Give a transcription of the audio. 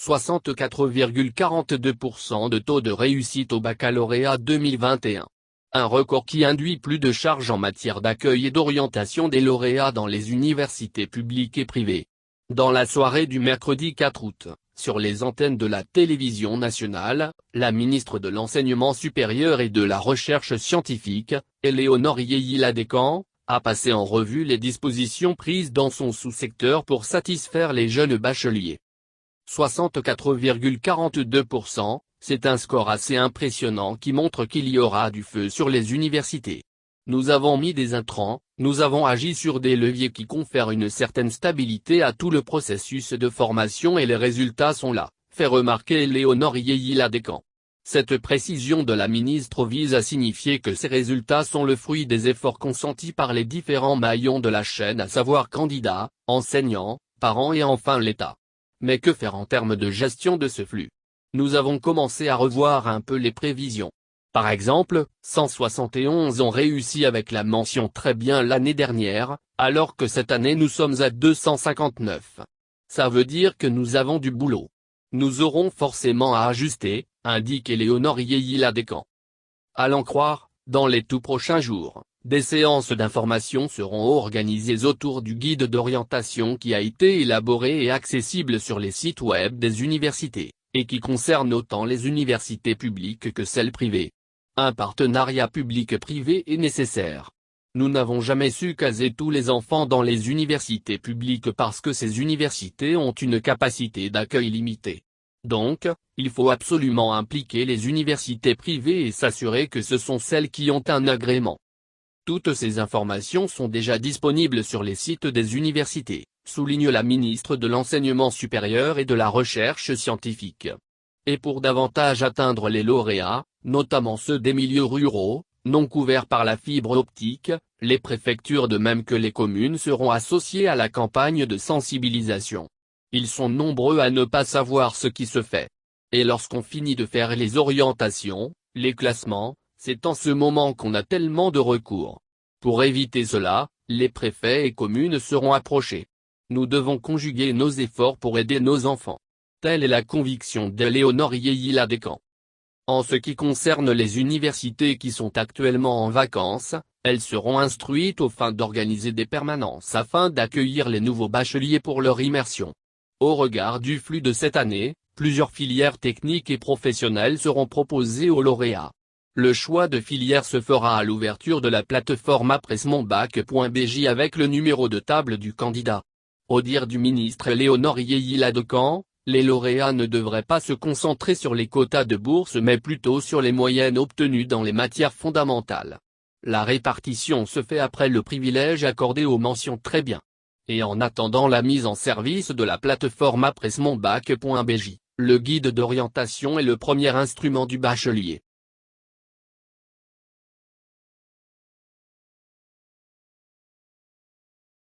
64,42% de taux de réussite au baccalauréat 2021. Un record qui induit plus de charges en matière d'accueil et d'orientation des lauréats dans les universités publiques et privées. Dans la soirée du mercredi 4 août, sur les antennes de la télévision nationale, la ministre de l'Enseignement supérieur et de la Recherche scientifique, Éléonore Yéhila-Descamps, a passé en revue les dispositions prises dans son sous-secteur pour satisfaire les jeunes bacheliers. 64,42%, c'est un score assez impressionnant qui montre qu'il y aura du feu sur les universités. Nous avons mis des intrants, nous avons agi sur des leviers qui confèrent une certaine stabilité à tout le processus de formation et les résultats sont là, fait remarquer Éléonore Yéhila-Descamps. Cette précision de la ministre vise à signifier que ces résultats sont le fruit des efforts consentis par les différents maillons de la chaîne, à savoir candidats, enseignants, parents et enfin l'État. Mais que faire en termes de gestion de ce flux? Nous avons commencé à revoir un peu les prévisions. Par exemple, 171 ont réussi avec la mention très bien l'année dernière, alors que cette année nous sommes à 259. Ça veut dire que nous avons du boulot. Nous aurons forcément à ajuster, indique Éléonore Yéhila-Descamps. À l'en croire, dans les tout prochains jours, des séances d'information seront organisées autour du guide d'orientation qui a été élaboré et accessible sur les sites web des universités, et qui concerne autant les universités publiques que celles privées. Un partenariat public-privé est nécessaire. Nous n'avons jamais su caser tous les enfants dans les universités publiques parce que ces universités ont une capacité d'accueil limitée. Donc, il faut absolument impliquer les universités privées et s'assurer que ce sont celles qui ont un agrément. Toutes ces informations sont déjà disponibles sur les sites des universités, souligne la ministre de l'Enseignement supérieur et de la Recherche scientifique. Et pour davantage atteindre les lauréats, notamment ceux des milieux ruraux, non couverts par la fibre optique, les préfectures de même que les communes seront associées à la campagne de sensibilisation. Ils sont nombreux à ne pas savoir ce qui se fait. Et lorsqu'on finit de faire les orientations, les classements, c'est en ce moment qu'on a tellement de recours. Pour éviter cela, les préfets et communes seront approchés. Nous devons conjuguer nos efforts pour aider nos enfants. Telle est la conviction d'Éléonore Yéhila-Descamps. En ce qui concerne les universités qui sont actuellement en vacances, elles seront instruites aux fins d'organiser des permanences afin d'accueillir les nouveaux bacheliers pour leur immersion. Au regard du flux de cette année, plusieurs filières techniques et professionnelles seront proposées aux lauréats. Le choix de filière se fera à l'ouverture de la plateforme appresmonbac.bj avec le numéro de table du candidat. Au dire du ministre Éléonore Yéhila-Descamps, les lauréats ne devraient pas se concentrer sur les quotas de bourse mais plutôt sur les moyennes obtenues dans les matières fondamentales. La répartition se fait après le privilège accordé aux mentions très bien. Et en attendant la mise en service de la plateforme appresmonbac.bj, le guide d'orientation est le premier instrument du bachelier.